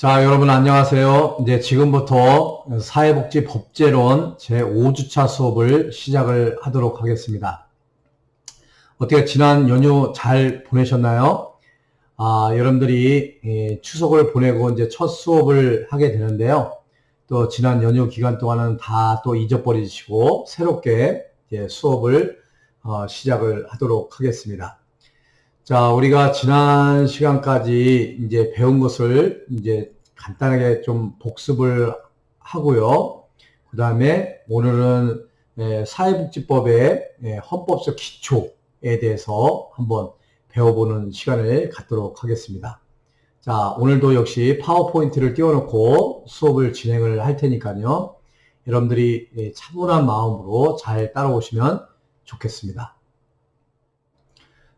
자, 여러분 안녕하세요. 이제 지금부터 사회복지법제론 제5주차 수업을 시작을 하도록 하겠습니다. 어떻게 지난 연휴 잘 보내셨나요? 여러분들이 추석을 보내고 이제 첫 수업을 하게 되는데요. 또 지난 연휴 기간 동안은 다 또 잊어버리시고 새롭게 이제 수업을 시작을 하도록 하겠습니다. 자, 우리가 지난 시간까지 이제 배운 것을 이제 간단하게 좀 복습을 하고요. 그 다음에 오늘은 사회복지법의 헌법적 기초에 대해서 한번 배워보는 시간을 갖도록 하겠습니다. 자, 오늘도 역시 파워포인트를 띄워놓고 수업을 진행을 할 테니까요. 여러분들이 차분한 마음으로 잘 따라오시면 좋겠습니다.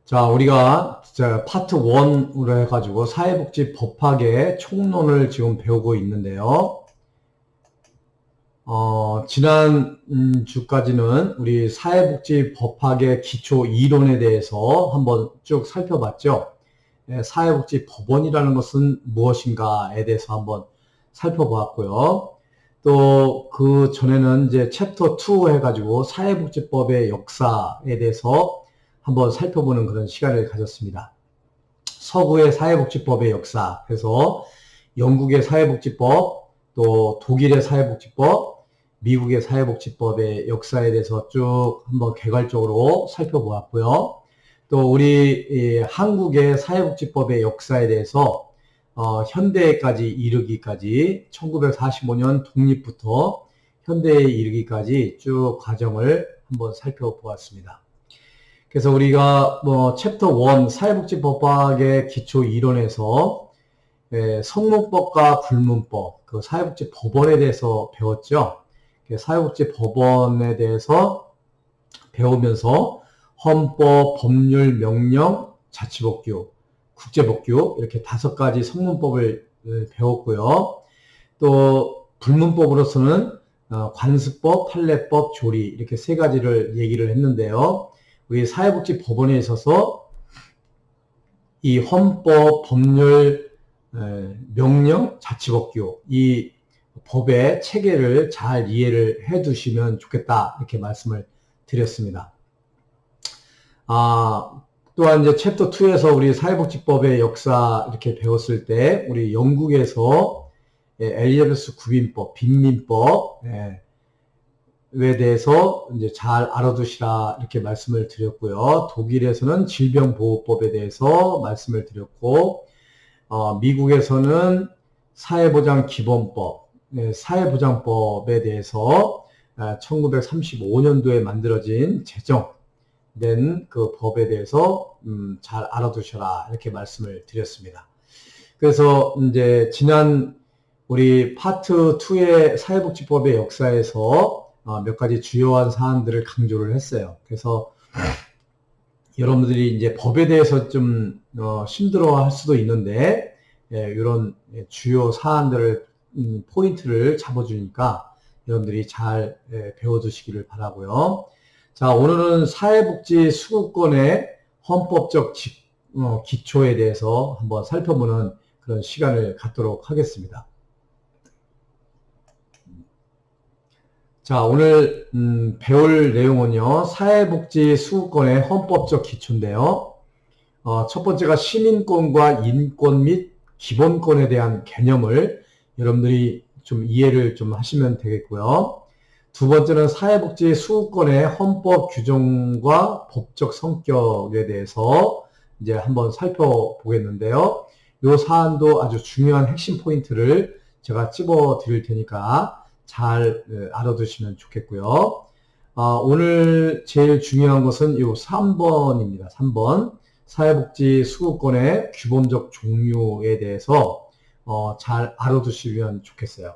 자, 우리가 파트 1으로 해가지고 사회복지 법학의 총론을 지금 배우고 있는데요. 지난 주까지는 우리 사회복지 법학의 기초 이론에 대해서 한번 쭉 살펴봤죠. 사회복지 법원이라는 것은 무엇인가에 대해서 한번 살펴보았고요. 또 그 전에는 이제 챕터 2 해가지고 사회복지법의 역사에 대해서 한번 살펴보는 그런 시간을 가졌습니다. 서구의 사회복지법의 역사, 그래서 영국의 사회복지법, 또 독일의 사회복지법, 미국의 사회복지법의 역사에 대해서 쭉 한번 개괄적으로 살펴보았고요. 또 우리 한국의 사회복지법의 역사에 대해서 현대까지 이르기까지 1945년 독립부터 현대에 이르기까지 쭉 과정을 한번 살펴보았습니다. 그래서 우리가 챕터 1 사회복지법학의 기초 이론에서 성문법과 불문법, 그 사회복지법원에 대해서 배웠죠. 사회복지법원에 대해서 배우면서 헌법, 법률, 명령, 자치법규, 국제법규 이렇게 5가지 성문법을 배웠고요. 또 불문법으로서는 관습법, 판례법, 조리 이렇게 3가지를 얘기를 했는데요. 우리 사회복지법원에 있어서 이 헌법, 법률, 명령, 자치법규 이 법의 체계를 잘 이해를 해 두시면 좋겠다 이렇게 말씀을 드렸습니다. 또한 이제 챕터 2에서 우리 사회복지법의 역사 이렇게 배웠을 때 우리 영국에서 엘리자베스 구빈법, 빈민법 에 대해서 이제 잘 알아두시라 이렇게 말씀을 드렸고요. 독일에서는 질병보호법에 대해서 말씀을 드렸고, 미국에서는 사회보장기본법, 사회보장법에 대해서 1935년도에 만들어진 제정된 그 법에 대해서 잘 알아두셔라 이렇게 말씀을 드렸습니다. 그래서 이제 지난 우리 파트 2의 사회복지법의 역사에서 몇 가지 주요한 사안들을 강조를 했어요. 그래서 여러분들이 이제 법에 대해서 좀 힘들어 할 수도 있는데 이런 주요 사안들을 포인트를 잡아주니까 여러분들이 잘 배워두시기를 바라고요. 자, 오늘은 사회복지 수급권의 헌법적 기초에 대해서 한번 살펴보는 그런 시간을 갖도록 하겠습니다. 자, 오늘 배울 내용은요. 사회복지 수급권의 헌법적 기초인데요. 첫 번째가 시민권과 인권 및 기본권에 대한 개념을 여러분들이 좀 이해를 좀 하시면 되겠고요. 두 번째는 사회복지 수급권의 헌법 규정과 법적 성격에 대해서 이제 한번 살펴보겠는데요. 이 사안도 아주 중요한 핵심 포인트를 제가 찝어 드릴 테니까 잘 알아두시면 좋겠고요. 오늘 제일 중요한 것은 이 3번입니다. 3번 사회복지 수급권의 규범적 종류에 대해서 잘 알아두시면 좋겠어요.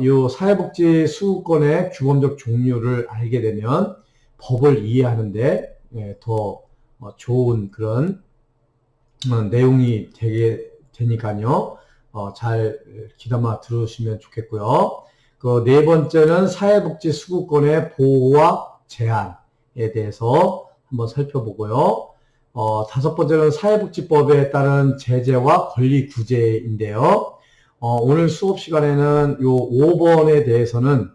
이 사회복지 수급권의 규범적 종류를 알게 되면 법을 이해하는데 더 좋은 그런 내용이 되게 되니까요. 잘 귀담아 들으시면 좋겠고요. 그 네 번째는 사회복지 수급권의 보호와 제한에 대해서 한번 살펴보고요. 다섯 번째는 사회복지법에 따른 제재와 권리 구제인데요. 오늘 수업 시간에는 요 5번에 대해서는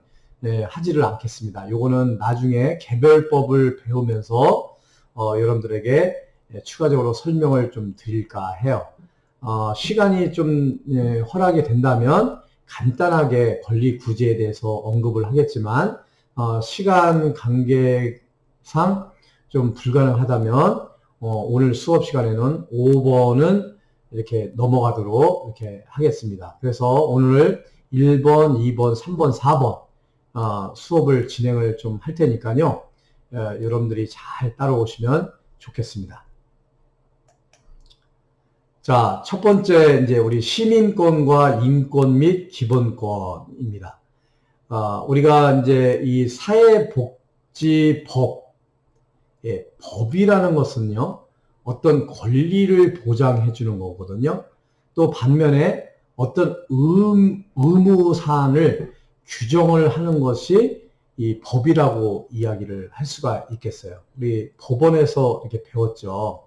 하지를 않겠습니다. 요거는 나중에 개별법을 배우면서 여러분들에게 추가적으로 설명을 좀 드릴까 해요. 시간이 좀 허락이 된다면 간단하게 권리 구제에 대해서 언급을 하겠지만 시간 관계상 좀 불가능하다면 오늘 수업 시간에는 5번은 이렇게 넘어가도록 이렇게 하겠습니다. 그래서 오늘 1번, 2번, 3번, 4번 수업을 진행을 좀 할 테니까요. 여러분들이 잘 따라오시면 좋겠습니다. 자, 첫 번째 이제 우리 시민권과 인권 및 기본권입니다. 우리가 이제 이 사회복지법, 법이라는 것은요, 어떤 권리를 보장해 주는 거거든요. 또 반면에 어떤 의무사항을 규정을 하는 것이 이 법이라고 이야기를 할 수가 있겠어요. 우리 법원에서 이렇게 배웠죠.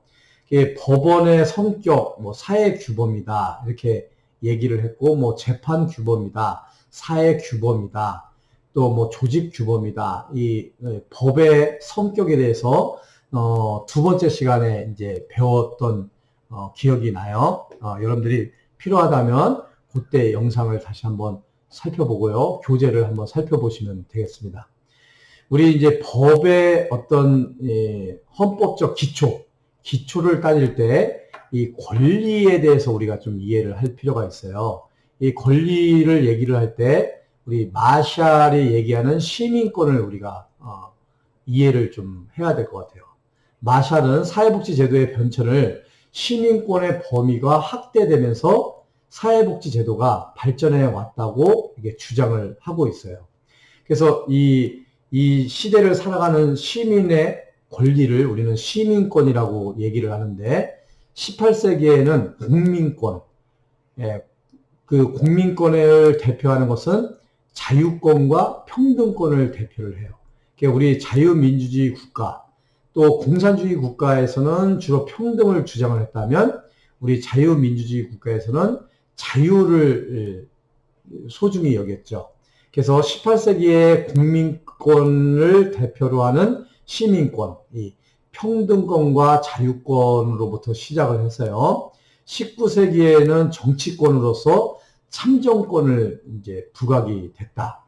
법원의 성격, 뭐 사회규범이다 이렇게 얘기를 했고, 뭐 재판규범이다, 사회규범이다, 또 뭐 조직규범이다. 이 법의 성격에 대해서 두 번째 시간에 이제 배웠던 기억이 나요. 여러분들이 필요하다면 그때 영상을 다시 한번 살펴보고요. 교재를 한번 살펴보시면 되겠습니다. 우리 이제 법의 어떤 헌법적 기초를 따질 때 이 권리에 대해서 우리가 좀 이해를 할 필요가 있어요. 이 권리를 얘기를 할 때 우리 마샬이 얘기하는 시민권을 우리가 이해를 좀 해야 될 것 같아요. 마샬은 사회복지제도의 변천을 시민권의 범위가 확대되면서 사회복지제도가 발전해 왔다고 이게 주장을 하고 있어요. 그래서 이 시대를 살아가는 시민의 권리를 우리는 시민권이라고 얘기를 하는데, 18세기에는 국민권, 그 국민권을 대표하는 것은 자유권과 평등권을 대표를 해요. 그러니까 우리 자유민주주의 국가, 또 공산주의 국가에서는 주로 평등을 주장을 했다면, 우리 자유민주주의 국가에서는 자유를 소중히 여겼죠. 그래서 18세기의 국민권을 대표로 하는 시민권, 이 평등권과 자유권으로부터 시작을 했어요. 19세기에는 정치권으로서 참정권을 이제 부각이 됐다.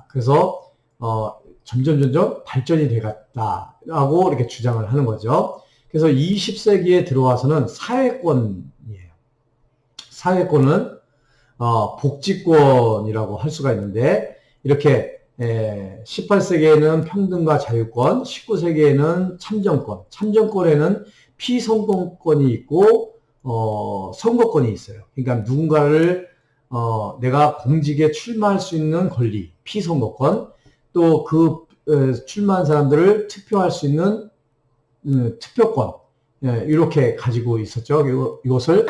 그래서 점점 발전이 되었다라고 이렇게 주장을 하는 거죠. 그래서 20세기에 들어와서는 사회권이에요. 사회권은 복지권이라고 할 수가 있는데, 이렇게 18세기에는 평등과 자유권, 19세기에는 참정권, 참정권에는 피선거권이 있고 선거권이 있어요. 그러니까 누군가를 내가 공직에 출마할 수 있는 권리, 피선거권, 또 그 출마한 사람들을 투표할 수 있는 투표권, 이렇게 가지고 있었죠. 이것을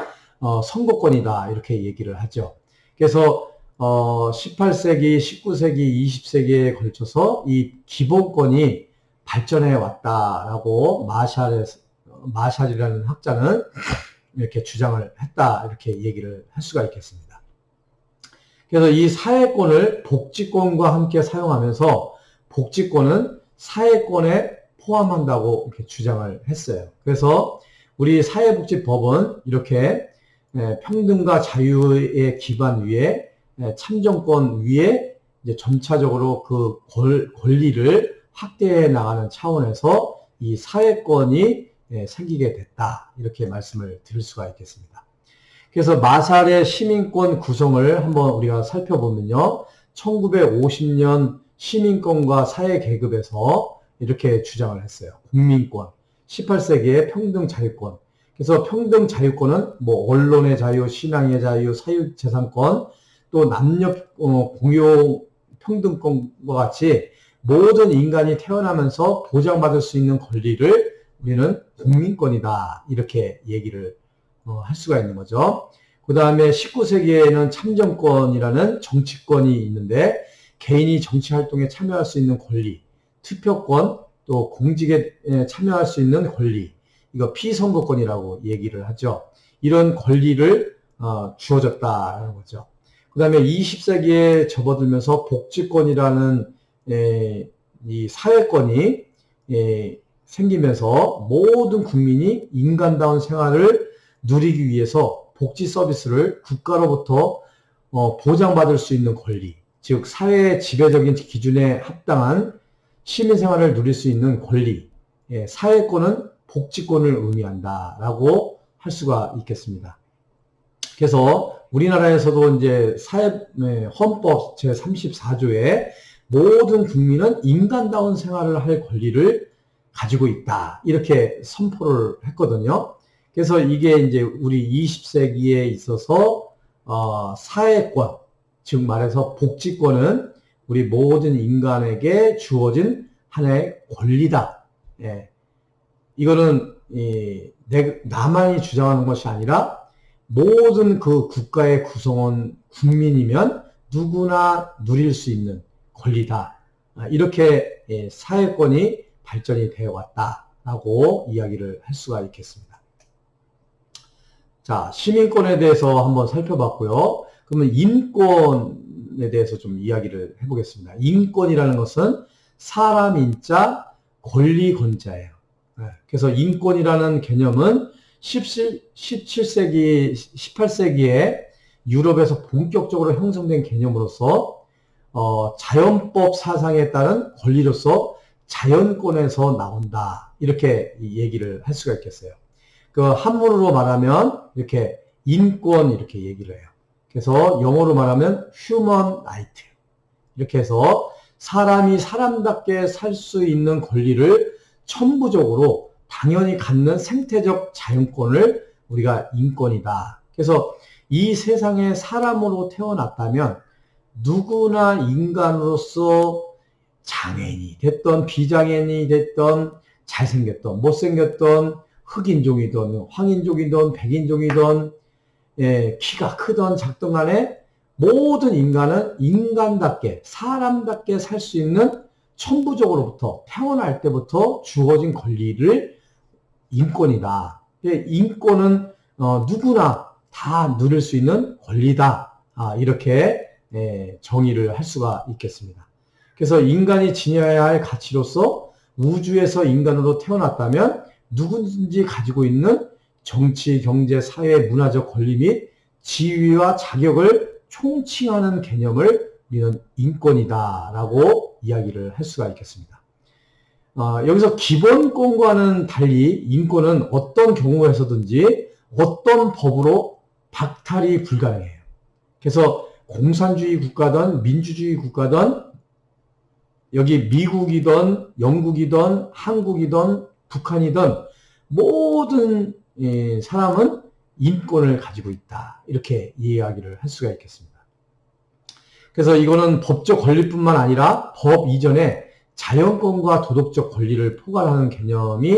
선거권이다 이렇게 얘기를 하죠. 그래서 18세기, 19세기, 20세기에 걸쳐서 이 기본권이 발전해 왔다라고 마샬이라는 학자는 이렇게 주장을 했다 이렇게 얘기를 할 수가 있겠습니다. 그래서 이 사회권을 복지권과 함께 사용하면서 복지권은 사회권에 포함한다고 이렇게 주장을 했어요. 그래서 우리 사회복지법은 이렇게 평등과 자유의 기반 위에 참정권 위에 이제 점차적으로 그 권리를 확대해 나가는 차원에서 이 사회권이 생기게 됐다 이렇게 말씀을 드릴 수가 있겠습니다. 그래서 마샬의 시민권 구성을 한번 우리가 살펴보면요, 1950년 시민권과 사회계급에서 이렇게 주장을 했어요. 국민권, 18세기의 평등자유권. 그래서 평등자유권은 뭐 언론의 자유, 신앙의 자유, 사유재산권, 또 남녀 공용 평등권과 같이 모든 인간이 태어나면서 보장받을 수 있는 권리를 우리는 국민권이다 이렇게 얘기를 할 수가 있는 거죠. 그 다음에 19세기에는 참정권이라는 정치권이 있는데, 개인이 정치활동에 참여할 수 있는 권리, 투표권, 또 공직에 참여할 수 있는 권리, 이거 피선거권이라고 얘기를 하죠. 이런 권리를 주어졌다는 거죠. 그 다음에 20세기에 접어들면서 복지권이라는 이 사회권이 생기면서 모든 국민이 인간다운 생활을 누리기 위해서 복지 서비스를 국가로부터 보장받을 수 있는 권리, 즉 사회의 지배적인 기준에 합당한 시민생활을 누릴 수 있는 권리, 사회권은 복지권을 의미한다라고 할 수가 있겠습니다. 그래서 우리나라에서도 이제 헌법 제34조에 모든 국민은 인간다운 생활을 할 권리를 가지고 있다. 이렇게 선포를 했거든요. 그래서 이게 이제 우리 20세기에 있어서 사회권, 즉 말해서 복지권은 우리 모든 인간에게 주어진 하나의 권리다. 이거는 나만이 주장하는 것이 아니라 모든 그 국가의 구성원 국민이면 누구나 누릴 수 있는 권리다. 이렇게 사회권이 발전이 되어 왔다라고 이야기를 할 수가 있겠습니다. 자, 시민권에 대해서 한번 살펴봤고요. 그러면 인권에 대해서 좀 이야기를 해보겠습니다. 인권이라는 것은 사람 인자 권리 권자예요. 그래서 인권이라는 개념은 17세기, 18세기에 유럽에서 본격적으로 형성된 개념으로서 자연법 사상에 따른 권리로서 자연권에서 나온다. 이렇게 얘기를 할 수가 있겠어요. 그 한문으로 말하면 이렇게 인권 이렇게 얘기를 해요. 그래서 영어로 말하면 human right. 이렇게 해서 사람이 사람답게 살 수 있는 권리를 천부적으로 당연히 갖는 생태적 자연권을 우리가 인권이다. 그래서 이 세상에 사람으로 태어났다면 누구나 인간으로서 장애인이 됐던 비장애인이 됐던 잘생겼던 못생겼던 흑인종이든 황인종이든 백인종이든 키가 크든 작든 간에 모든 인간은 인간답게 사람답게 살 수 있는 천부적으로부터 태어날 때부터 주어진 권리를 인권이다. 인권은 누구나 다 누릴 수 있는 권리다. 이렇게 정의를 할 수가 있겠습니다. 그래서 인간이 지녀야 할 가치로서 우주에서 인간으로 태어났다면 누구든지 가지고 있는 정치, 경제, 사회, 문화적 권리 및 지위와 자격을 총칭하는 개념을 우리는 인권이다라고 이야기를 할 수가 있겠습니다. 여기서 기본권과는 달리 인권은 어떤 경우에서든지 어떤 법으로 박탈이 불가능해요. 그래서 공산주의 국가든 민주주의 국가든 여기 미국이든 영국이든 한국이든 북한이든 모든 사람은 인권을 가지고 있다. 이렇게 이야기를 할 수가 있겠습니다. 그래서 이거는 법적 권리뿐만 아니라 법 이전에 자연권과 도덕적 권리를 포괄하는 개념이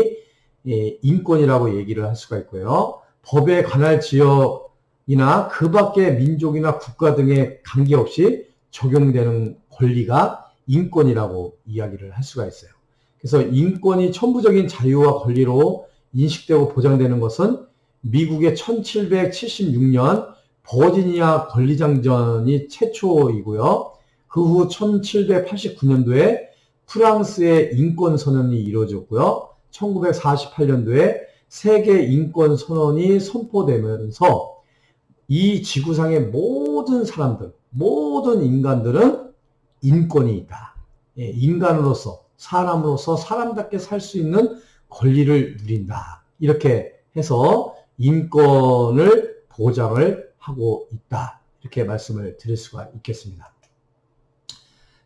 인권이라고 얘기를 할 수가 있고요. 법에 관할 지역이나 그 밖의 민족이나 국가 등에 관계없이 적용되는 권리가 인권이라고 이야기를 할 수가 있어요. 그래서 인권이 천부적인 자유와 권리로 인식되고 보장되는 것은 미국의 1776년 버지니아 권리장전이 최초이고요. 그 후 1789년도에 프랑스의 인권선언이 이루어졌고요. 1948년도에 세계 인권선언이 선포되면서 이 지구상의 모든 사람들, 모든 인간들은 인권이 있다. 인간으로서, 사람으로서 사람답게 살 수 있는 권리를 누린다. 이렇게 해서 인권을 보장을 하고 있다. 이렇게 말씀을 드릴 수가 있겠습니다.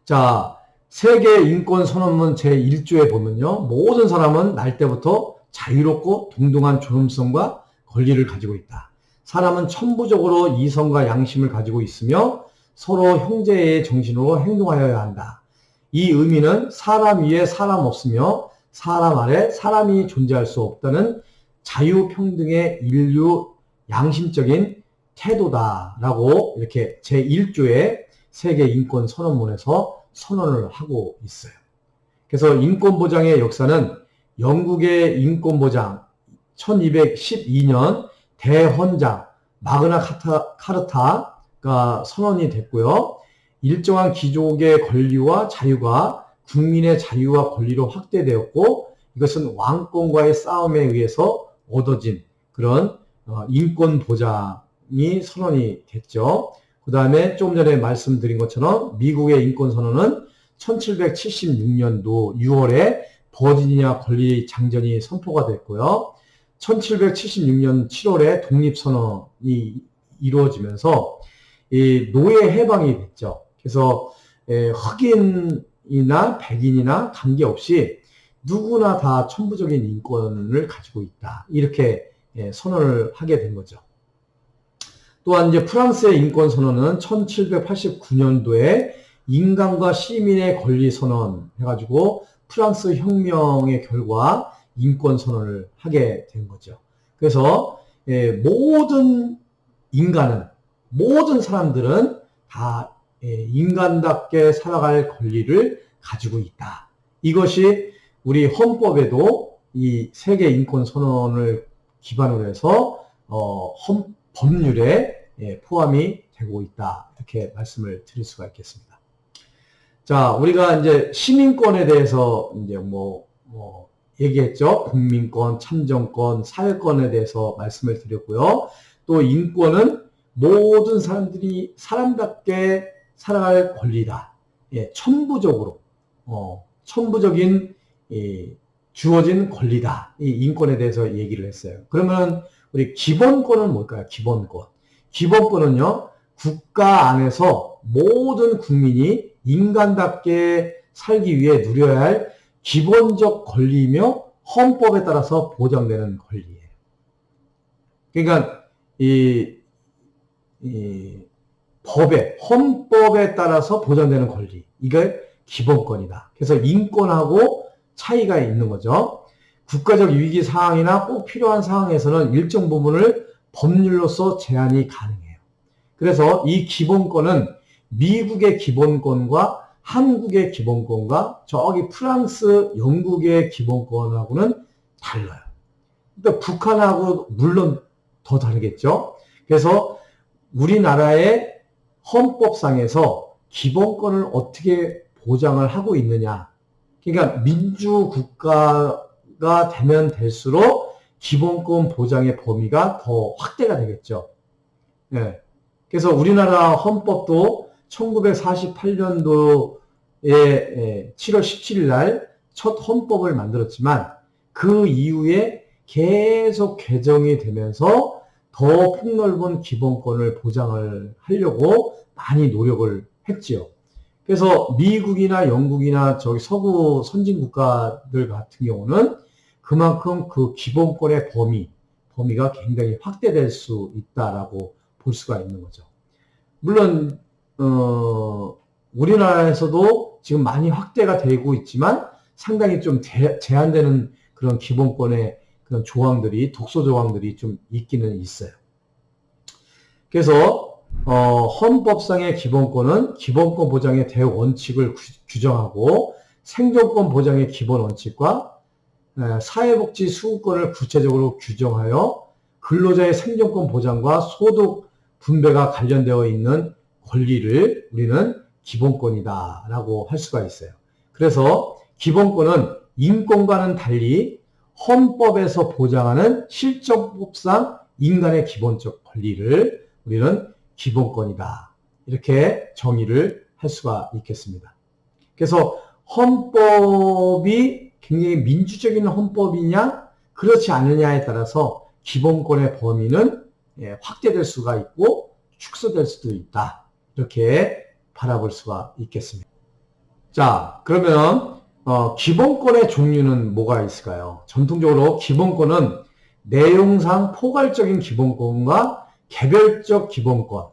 자, 세계 인권 선언문 제1조에 보면요. 모든 사람은 날 때부터 자유롭고 동등한 존엄성과 권리를 가지고 있다. 사람은 천부적으로 이성과 양심을 가지고 있으며 서로 형제의 정신으로 행동하여야 한다. 이 의미는 사람 위에 사람 없으며 사람 아래 사람이 존재할 수 없다는 자유평등의 인류 양심적인 태도다라고 이렇게 제1조의 세계 인권 선언문에서 선언을 하고 있어요. 그래서 인권보장의 역사는 영국의 인권보장 1212년 대헌장 마그나 카르타 가 선언이 됐고요. 일정한 귀족의 권리와 자유가 국민의 자유와 권리로 확대되었고, 이것은 왕권과의 싸움에 의해서 얻어진 그런 인권 보장이 선언이 됐죠. 그 다음에 조금 전에 말씀드린 것처럼 미국의 인권 선언은 1776년도 6월에 버지니아 권리 장전이 선포가 됐고요. 1776년 7월에 독립선언이 이루어지면서 이 노예 해방이 됐죠. 그래서 흑인이나 백인이나 관계없이 누구나 다 천부적인 인권을 가지고 있다. 이렇게 선언을 하게 된 거죠. 또한 이제 프랑스의 인권 선언은 1789년도에 인간과 시민의 권리 선언 해가지고 프랑스 혁명의 결과 인권 선언을 하게 된 거죠. 그래서 모든 인간은, 모든 사람들은 다 인간답게 살아갈 권리를 가지고 있다. 이것이 우리 헌법에도 이 세계 인권 선언을 기반으로 해서 법률에 포함이 되고 있다. 이렇게 말씀을 드릴 수가 있겠습니다. 자, 우리가 이제 시민권에 대해서 이제 얘기했죠. 국민권, 참정권, 사회권에 대해서 말씀을 드렸고요. 또 인권은 모든 사람들이 사람답게 살아갈 권리다. 천부적으로, 천부적인 주어진 권리다. 이 인권에 대해서 얘기를 했어요. 그러면 우리 기본권은 뭘까요? 기본권. 기본권은요, 국가 안에서 모든 국민이 인간답게 살기 위해 누려야 할 기본적 권리이며 헌법에 따라서 보장되는 권리예요. 그러니까 헌법에 따라서 보장되는 권리, 이게 기본권이다. 그래서 인권하고 차이가 있는 거죠. 국가적 위기 상황이나 꼭 필요한 상황에서는 일정 부분을 법률로서 제한이 가능해요. 그래서 이 기본권은 미국의 기본권과 한국의 기본권과 저기 프랑스, 영국의 기본권하고는 달라요. 그러니까 북한하고 물론 더 다르겠죠. 그래서 우리나라의 헌법상에서 기본권을 어떻게 보장을 하고 있느냐. 그러니까 민주국가가 되면 될수록 기본권 보장의 범위가 더 확대가 되겠죠. 네. 그래서 우리나라 헌법도 1948년도에 7월 17일 날 첫 헌법을 만들었지만 그 이후에 계속 개정이 되면서 더 폭넓은 기본권을 보장을 하려고 많이 노력을 했지요. 그래서 미국이나 영국이나 저기 서구 선진 국가들 같은 경우는 그만큼 그 기본권의 범위가 굉장히 확대될 수 있다라고 볼 수가 있는 거죠. 물론 우리나라에서도 지금 많이 확대가 되고 있지만 상당히 좀 제한되는 그런 기본권의 그런 조항들이, 독소 조항들이 좀 있기는 있어요. 그래서 헌법상의 기본권은 기본권 보장의 대원칙을 규정하고 생존권 보장의 기본 원칙과 사회복지 수급권을 구체적으로 규정하여 근로자의 생존권 보장과 소득 분배가 관련되어 있는 권리를 우리는 기본권이다라고 할 수가 있어요. 그래서 기본권은 인권과는 달리 헌법에서 보장하는 실정법상 인간의 기본적 권리를 우리는 기본권이다. 이렇게 정의를 할 수가 있겠습니다. 그래서 헌법이 굉장히 민주적인 헌법이냐 그렇지 않느냐에 따라서 기본권의 범위는 확대될 수가 있고 축소될 수도 있다. 이렇게 바라볼 수가 있겠습니다. 자, 그러면 기본권의 종류는 뭐가 있을까요? 전통적으로 기본권은 내용상 포괄적인 기본권과 개별적 기본권,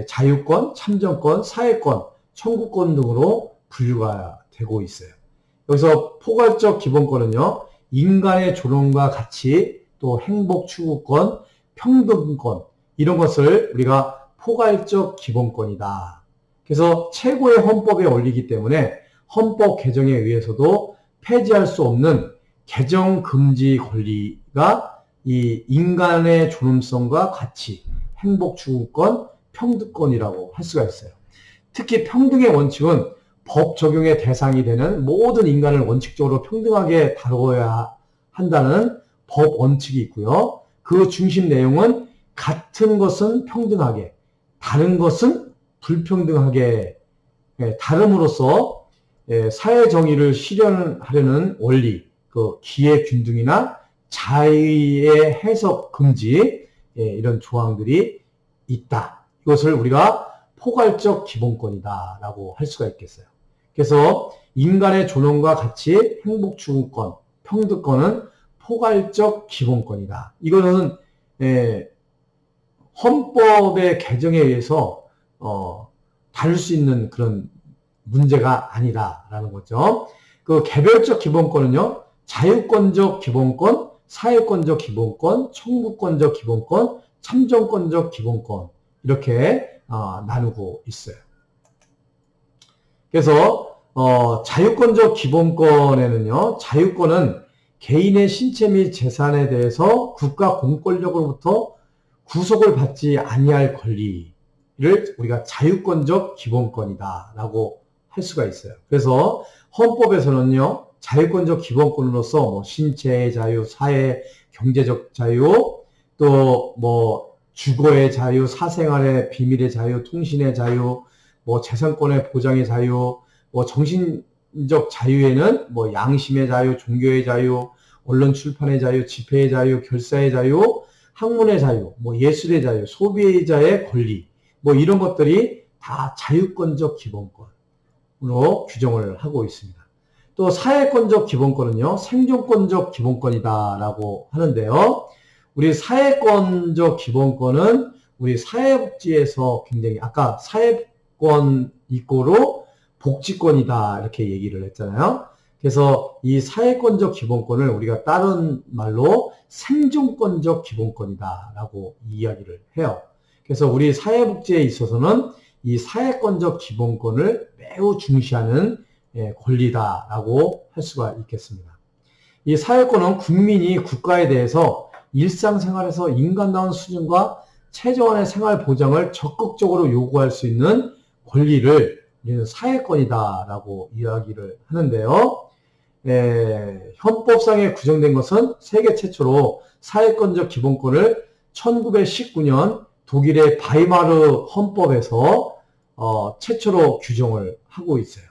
자유권, 참정권, 사회권, 청구권 등으로 분류가 되고 있어요. 여기서 포괄적 기본권은요, 인간의 존엄과 가치, 또 행복 추구권, 평등권, 이런 것을 우리가 포괄적 기본권이다. 그래서 최고의 헌법에 올리기 때문에 헌법 개정에 의해서도 폐지할 수 없는 개정 금지 권리가 이 인간의 존엄성과 가치, 행복 추구권, 평등권이라고 할 수가 있어요. 특히 평등의 원칙은 법 적용의 대상이 되는 모든 인간을 원칙적으로 평등하게 다루어야 한다는 법 원칙이 있고요. 그 중심 내용은 같은 것은 평등하게, 다른 것은 불평등하게 다름으로써 사회 정의를 실현하려는 원리, 그 기회균등이나 자의의 해석 금지 이런 조항들이 있다. 이것을 우리가 포괄적 기본권이다 라고 할 수가 있겠어요. 그래서 인간의 존엄과 가치, 행복 추구권, 평등권은 포괄적 기본권이다. 이거는 헌법의 개정에 의해서 다룰 수 있는 그런 문제가 아니다라는 거죠. 그 개별적 기본권은요, 자유권적 기본권, 사회권적 기본권, 청구권적 기본권, 참정권적 기본권 이렇게 나누고 있어요. 그래서 자유권적 기본권에는요, 자유권은 개인의 신체 및 재산에 대해서 국가 공권력으로부터 구속을 받지 아니할 권리를 우리가 자유권적 기본권이다라고 할 수가 있어요. 그래서 헌법에서는요, 자유권적 기본권으로서 뭐 신체의 자유, 사회, 경제적 자유, 또 뭐 주거의 자유, 사생활의 비밀의 자유, 통신의 자유, 뭐 재산권의 보장의 자유, 뭐 정신적 자유에는 뭐 양심의 자유, 종교의 자유, 언론 출판의 자유, 집회의 자유, 결사의 자유, 학문의 자유, 뭐 예술의 자유, 소비자의 권리, 뭐 이런 것들이 다 자유권적 기본권으로 규정을 하고 있습니다. 또 사회권적 기본권은요, 생존권적 기본권이다라고 하는데요. 우리 사회권적 기본권은 우리 사회복지에서 굉장히 아까 사회권 이꼬로 복지권이다 이렇게 얘기를 했잖아요. 그래서 이 사회권적 기본권을 우리가 다른 말로 생존권적 기본권이다라고 이야기를 해요. 그래서 우리 사회복지에 있어서는 이 사회권적 기본권을 매우 중시하는 권리다라고 할 수가 있겠습니다. 이 사회권은 국민이 국가에 대해서 일상생활에서 인간다운 수준과 최저한의 생활 보장을 적극적으로 요구할 수 있는 권리를 우리는 사회권이다라고 이야기를 하는데요. 헌법상에 규정된 것은 세계 최초로 사회권적 기본권을 1919년 독일의 바이마르 헌법에서 최초로 규정을 하고 있어요.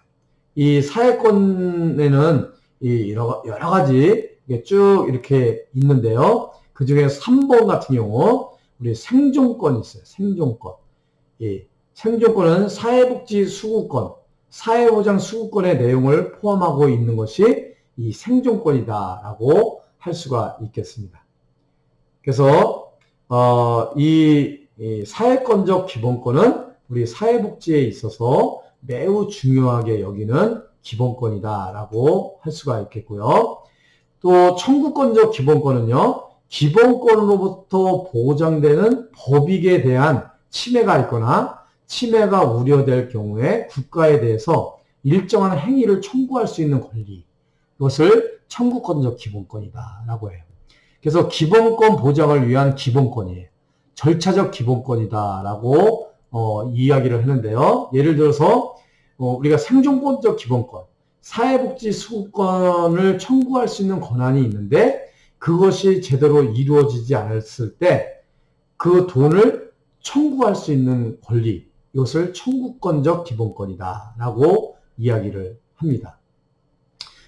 이 사회권에는 여러 가지 쭉 이렇게 있는데요. 그 중에 3번 같은 경우 우리 생존권이 있어요. 생존권. 생존권은 사회복지 수구권, 사회보장 수구권의 내용을 포함하고 있는 것이 이 생존권이다라고 할 수가 있겠습니다. 그래서 이 사회권적 기본권은 우리 사회복지에 있어서 매우 중요하게 여기는 기본권이다라고 할 수가 있겠고요. 또 청구권적 기본권은요, 기본권으로부터 보장되는 법익에 대한 침해가 있거나 침해가 우려될 경우에 국가에 대해서 일정한 행위를 청구할 수 있는 권리, 이것을 청구권적 기본권이다라고 해요. 그래서 기본권 보장을 위한 기본권이에요. 절차적 기본권이다라고 이야기를 하는데요. 예를 들어서 우리가 생존권적 기본권, 사회복지 수급권을 청구할 수 있는 권한이 있는데 그것이 제대로 이루어지지 않았을 때 그 돈을 청구할 수 있는 권리, 이것을 청구권적 기본권이다라고 이야기를 합니다.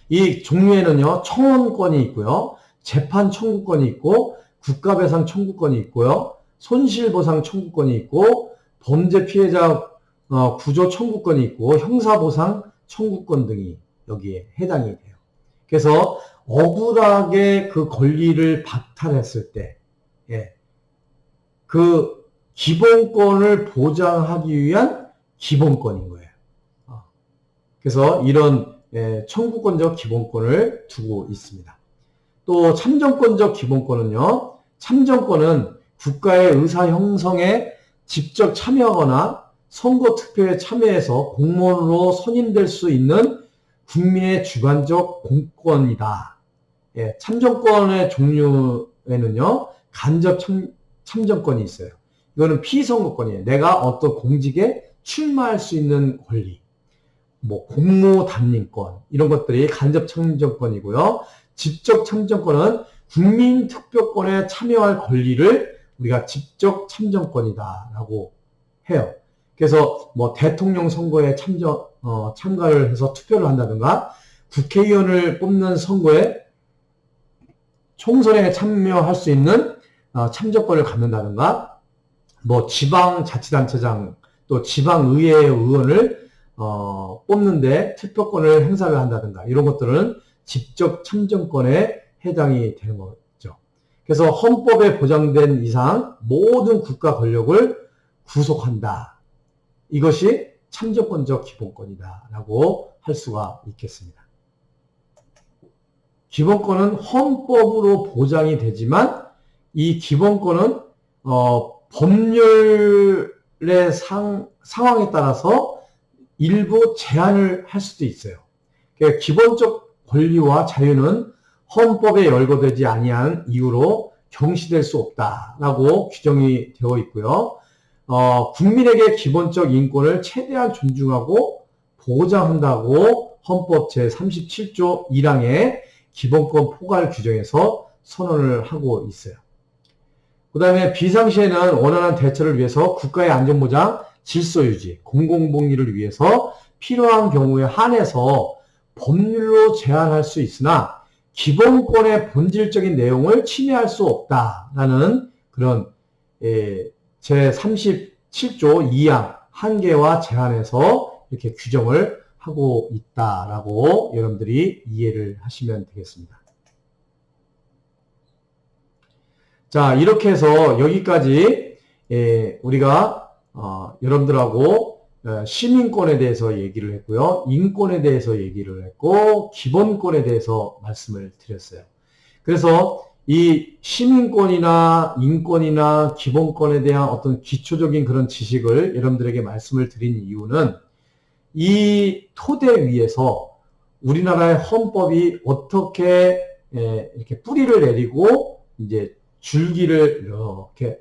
이 종류에는요, 청원권이 있고요, 재판 청구권이 있고, 국가배상 청구권이 있고요, 손실보상 청구권이 있고, 범죄 피해자 구조 청구권이 있고, 형사보상 청구권 등이 여기에 해당이 돼요. 그래서 억울하게 그 권리를 박탈했을 때, 그 기본권을 보장하기 위한 기본권인 거예요. 그래서 이런 청구권적 기본권을 두고 있습니다. 또 참정권적 기본권은요, 참정권은 국가의 의사 형성에 직접 참여하거나 선거 투표에 참여해서 공무원으로 선임될 수 있는 국민의 주관적 공권이다. 참정권의 종류에는요, 간접 참정권이 있어요. 이거는 피선거권이에요. 내가 어떤 공직에 출마할 수 있는 권리. 뭐 공모 담림권 이런 것들이 간접 참정권이고요. 직접 참정권은 국민 투표권에 참여할 권리를 우리가 직접 참정권이다라고 해요. 그래서 뭐 대통령 선거에 참가를 해서 투표를 한다든가 국회의원을 뽑는 선거에 총선에 참여할 수 있는 참정권을 갖는다든가 뭐 지방자치단체장 또 지방의회 의원을 뽑는데 투표권을 행사를 한다든가 이런 것들은 직접 참정권에 해당이 되는 거죠. 그래서 헌법에 보장된 이상 모든 국가 권력을 구속한다. 이것이 참정권적 기본권이다 라고 할 수가 있겠습니다. 기본권은 헌법으로 보장이 되지만 이 기본권은 법률의 상황에 따라서 일부 제한을 할 수도 있어요. 그러니까 기본적 권리와 자유는 헌법에 열거되지 아니한 이유로 경시될 수 없다라고 규정이 되어 있고요. 국민에게 기본적 인권을 최대한 존중하고 보장한다고 헌법 제37조 1항에 기본권 포괄 규정에서 선언을 하고 있어요. 그 다음에 비상시에는 원활한 대처를 위해서 국가의 안전보장, 질서유지, 공공복리를 위해서 필요한 경우에 한해서 법률로 제한할 수 있으나 기본권의 본질적인 내용을 침해할 수 없다라는 그런 제37조 2항 한계와 제한에서 이렇게 규정을 하고 있다라고 여러분들이 이해를 하시면 되겠습니다. 자, 이렇게 해서 여기까지 우리가 여러분들하고 시민권에 대해서 얘기를 했고요. 인권에 대해서 얘기를 했고 기본권에 대해서 말씀을 드렸어요. 그래서 이 시민권이나 인권이나 기본권에 대한 어떤 기초적인 그런 지식을 여러분들에게 말씀을 드린 이유는 이 토대 위에서 우리나라의 헌법이 어떻게 이렇게 뿌리를 내리고 이제 줄기를 이렇게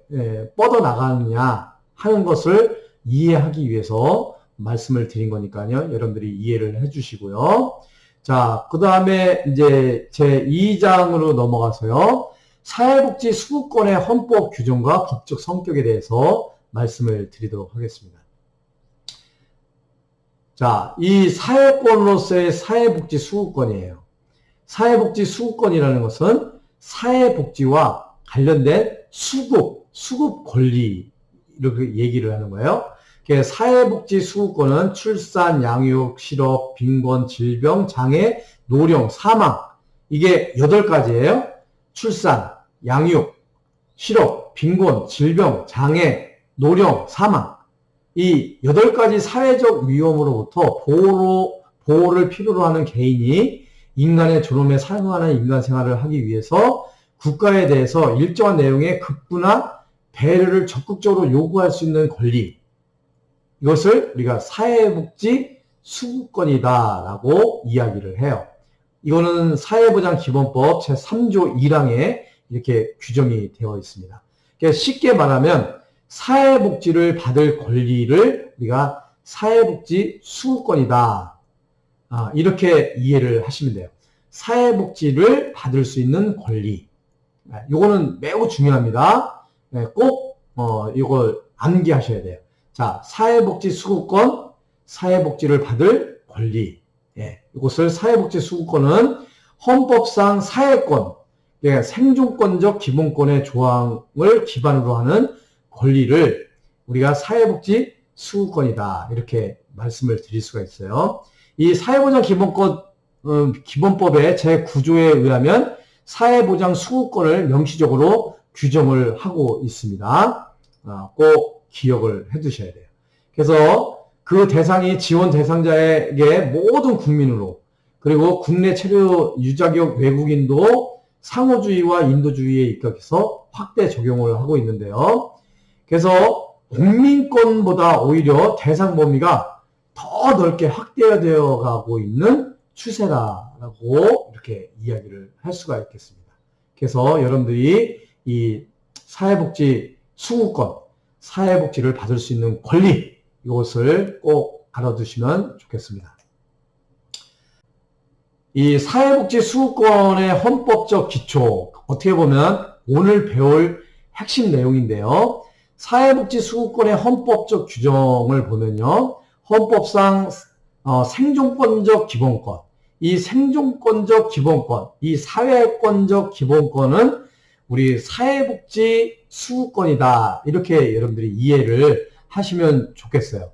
뻗어 나가느냐 하는 것을 이해하기 위해서 말씀을 드린 거니까요. 여러분들이 이해를 해주시고요. 자, 그 다음에 이제 제 2장으로 넘어가서요. 사회복지 수급권의 헌법 규정과 법적 성격에 대해서 말씀을 드리도록 하겠습니다. 자, 이 사회권으로서의 사회복지 수급권이에요. 사회복지 수급권이라는 것은 사회복지와 관련된 수급 권리 이렇게 얘기를 하는 거예요. 사회복지 수급권은 출산, 양육, 실업, 빈곤, 질병, 장애, 노령, 사망 이게 8가지예요. 출산, 양육, 실업, 빈곤, 질병, 장애, 노령, 사망 이 8가지 사회적 위험으로부터 보호를 필요로 하는 개인이 인간의 존엄에 상응하는 인간 생활을 하기 위해서 국가에 대해서 일정한 내용의 급부나 배려를 적극적으로 요구할 수 있는 권리 이것을 우리가 사회복지 수급권이다라고 이야기를 해요. 이거는 사회보장기본법 제3조 1항에 이렇게 규정이 되어 있습니다. 그러니까 쉽게 말하면 사회복지를 받을 권리를 우리가 사회복지 수급권이다. 이렇게 이해를 하시면 돼요. 사회복지를 받을 수 있는 권리. 이거는 매우 중요합니다. 꼭 이걸 암기하셔야 돼요. 자, 사회복지 수급권, 사회복지를 받을 권리. 이것을 사회복지 수급권은 헌법상 사회권, 생존권적 기본권의 조항을 기반으로 하는 권리를 우리가 사회복지 수급권이다. 이렇게 말씀을 드릴 수가 있어요. 이 사회보장 기본법의 제9조에 의하면 사회보장 수급권을 명시적으로 규정을 하고 있습니다. 꼭 기억을 해 두셔야 돼요. 그래서 그 대상이 지원 대상자에게 모든 국민으로 그리고 국내 체류 유자격 외국인도 상호주의와 인도주의에 입각해서 확대 적용을 하고 있는데요. 그래서 국민권보다 오히려 대상 범위가 더 넓게 확대되어 가고 있는 추세다라고 이렇게 이야기를 할 수가 있겠습니다. 그래서 여러분들이 이 사회복지 수급권, 사회복지를 받을 수 있는 권리, 이것을 꼭 알아두시면 좋겠습니다. 이 사회복지 수급권의 헌법적 기초, 어떻게 보면 오늘 배울 핵심 내용인데요. 사회복지 수급권의 헌법적 규정을 보면요. 헌법상 생존권적 기본권, 이 생존권적 기본권, 이 사회권적 기본권은 우리 사회복지 수급권이다. 이렇게 여러분들이 이해를 하시면 좋겠어요.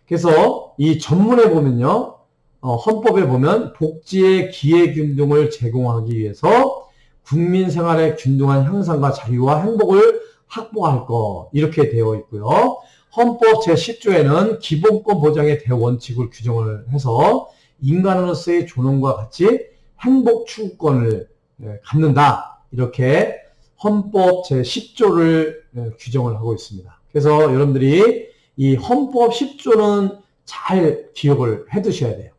그래서 이 전문에 보면요. 헌법에 보면 복지의 기회균등을 제공하기 위해서 국민 생활의 균등한 향상과 자유와 행복을 확보할 것, 이렇게 되어 있고요. 헌법 제10조에는 기본권 보장의 대원칙을 규정을 해서 인간으로서의 존엄과 같이 행복 추구권을 갖는다. 이렇게 헌법 제10조를 규정을 하고 있습니다. 그래서 여러분들이 이 헌법 10조는 잘 기억을 해 두셔야 돼요.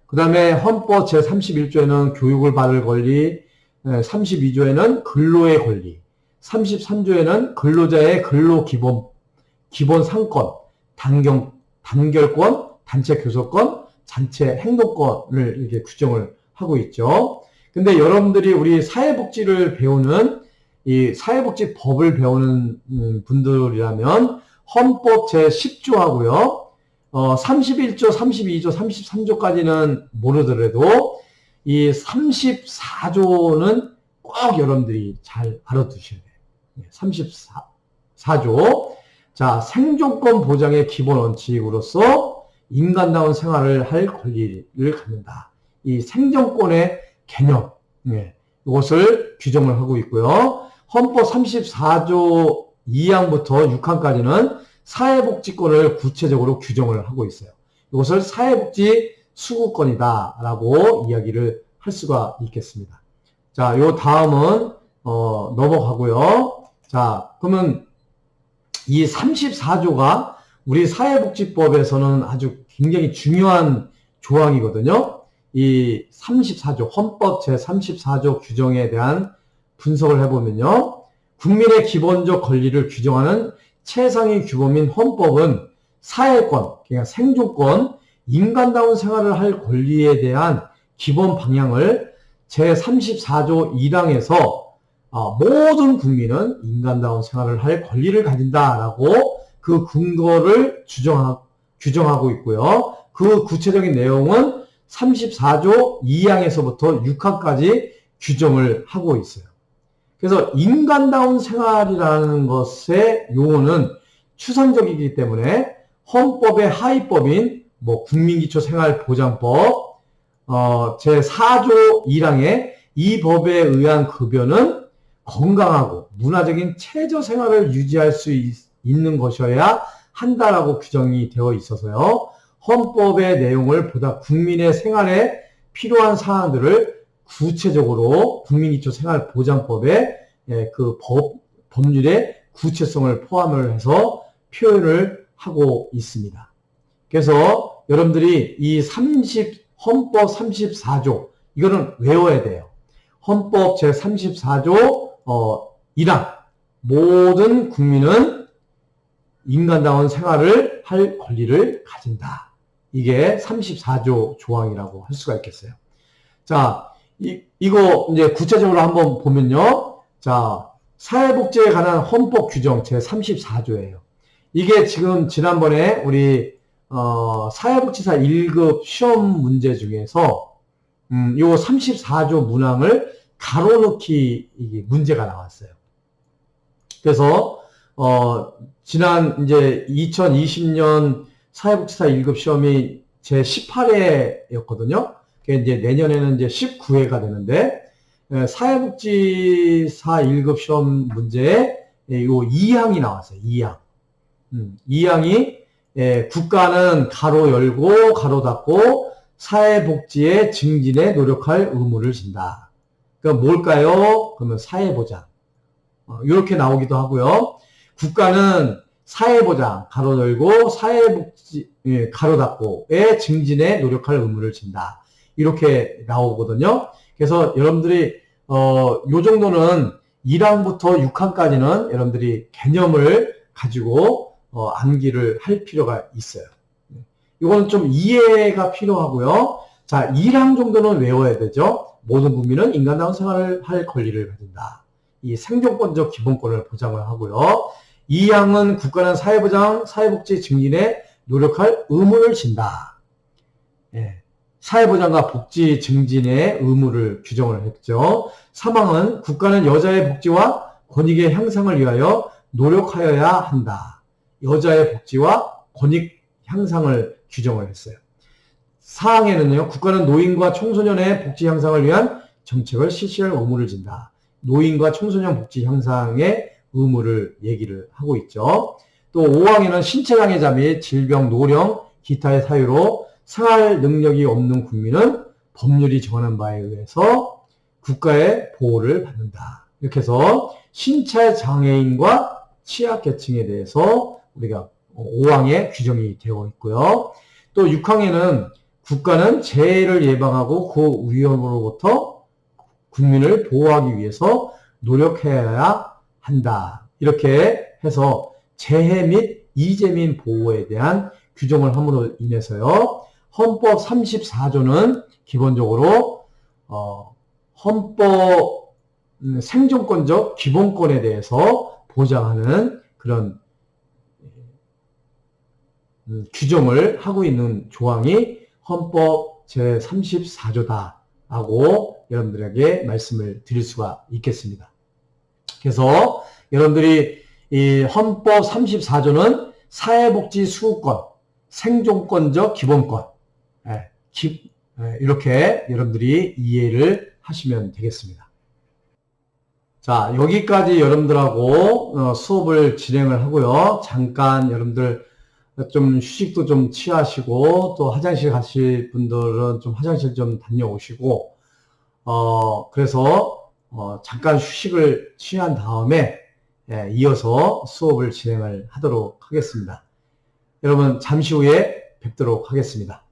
그 다음에 헌법 제31조에는 교육을 받을 권리, 32조에는 근로의 권리, 33조에는 근로자의 근로 기본 상권, 단결권, 단체 교섭권, 단체 행동권을 이렇게 규정을 하고 있죠. 근데 여러분들이 우리 사회복지를 배우는, 이 사회복지법을 배우는 분들이라면 헌법 제10조하고요. 31조, 32조, 33조까지는 모르더라도 이 34조는 꼭 여러분들이 잘 알아두셔야 돼요. 34조. 자, 생존권 보장의 기본 원칙으로서 인간다운 생활을 할 권리를 갖는다. 이 생존권의 개념, 이것을 규정을 하고 있고요. 헌법 34조 2항부터 6항까지는 사회복지권을 구체적으로 규정을 하고 있어요. 이것을 사회복지 수급권이다라고 이야기를 할 수가 있겠습니다. 자, 요 다음은 넘어가고요. 자, 그러면 이 34조가 우리 사회복지법에서는 아주 굉장히 중요한 조항이거든요. 이 34조, 헌법 제34조 규정에 대한 분석을 해보면요. 국민의 기본적 권리를 규정하는 최상위 규범인 헌법은 사회권, 그러니까 생존권, 인간다운 생활을 할 권리에 대한 기본 방향을 제34조 1항에서 모든 국민은 인간다운 생활을 할 권리를 가진다라고 그 근거를 규정하고 있고요. 그 구체적인 내용은 34조 2항에서부터 6항까지 규정을 하고 있어요. 그래서 인간다운 생활이라는 것의 용어는 추상적이기 때문에 헌법의 하위법인 국민기초생활보장법 제4조 1항의 이 법에 의한 급여는 건강하고 문화적인 최저 생활을 유지할 수 있는 것이어야 한다라고 규정이 되어 있어서요. 헌법의 내용을 보다 국민의 생활에 필요한 사항들을 구체적으로 국민기초생활보장법에 그 법률의 구체성을 포함을 해서 표현을 하고 있습니다. 그래서 여러분들이 이 헌법 34조 이거는 외워야 돼요. 헌법 제34조 1항 모든 국민은 인간다운 생활을 할 권리를 가진다. 이게 34조 조항이라고 할 수가 있겠어요. 자, 이거 이제 구체적으로 한번 보면요. 자, 사회복지에 관한 헌법 규정 제34조예요. 이게 지금 지난번에 우리 사회복지사 1급 시험 문제 중에서 요 34조 문항을 가로넣기 이게 문제가 나왔어요. 그래서 지난 이제 2020년 사회복지사 1급 시험이 제 18회였거든요. 그게 이제 내년에는 이제 19회가 되는데 사회복지사 1급 시험 문제에 요 2항이 나왔어요. 2항. 2항이 국가는 가로 열고 가로 닫고 사회복지의 증진에 노력할 의무를 진다. 그러니까 뭘까요? 그러면 사회보장. 이렇게 나오기도 하고요. 국가는 사회보장, 가로 열고 사회복지, 가로 닫고의 증진에 노력할 의무를 진다. 이렇게 나오거든요. 그래서 여러분들이 요 정도는 1항부터 6항까지는 여러분들이 개념을 가지고 암기를 할 필요가 있어요. 이거는 좀 이해가 필요하고요. 자, 1항 정도는 외워야 되죠. 모든 국민은 인간다운 생활을 할 권리를 가진다. 이 생존권적 기본권을 보장을 하고요. 2항은 국가는 사회보장, 사회복지 증진에 노력할 의무를 진다. 예, 사회보장과 복지 증진의 의무를 규정을 했죠. 3항은 국가는 여자의 복지와 권익의 향상을 위하여 노력하여야 한다. 여자의 복지와 권익 향상을 규정을 했어요. 4항에는요, 국가는 노인과 청소년의 복지 향상을 위한 정책을 실시할 의무를 진다. 노인과 청소년 복지 향상의 의무를 얘기를 하고 있죠. 또 5항에는 신체장애자 및 질병, 노령, 기타의 사유로 생활 능력이 없는 국민은 법률이 정하는 바에 의해서 국가의 보호를 받는다. 이렇게 해서 신체장애인과 취약계층에 대해서 우리가 5항에 규정이 되어 있고요. 또 6항에는 국가는 재해를 예방하고 그 위험으로부터 국민을 보호하기 위해서 노력해야 한다. 이렇게 해서 재해 및 이재민 보호에 대한 규정을 함으로 인해서요. 헌법 34조는 기본적으로 헌법 생존권적 기본권에 대해서 보장하는 그런 규정을 하고 있는 조항이 헌법 제34조다라고 여러분들에게 말씀을 드릴 수가 있겠습니다. 그래서 여러분들이 이 헌법 34조는 사회복지 수호권, 생존권적 기본권, 이렇게 여러분들이 이해를 하시면 되겠습니다. 자, 여기까지 여러분들하고 수업을 진행을 하고요. 잠깐 여러분들 좀 휴식도 좀 취하시고, 또 화장실 가실 분들은 좀 화장실 좀 다녀오시고, 그래서 잠깐 휴식을 취한 다음에 이어서 수업을 진행을 하도록 하겠습니다. 여러분 잠시 후에 뵙도록 하겠습니다.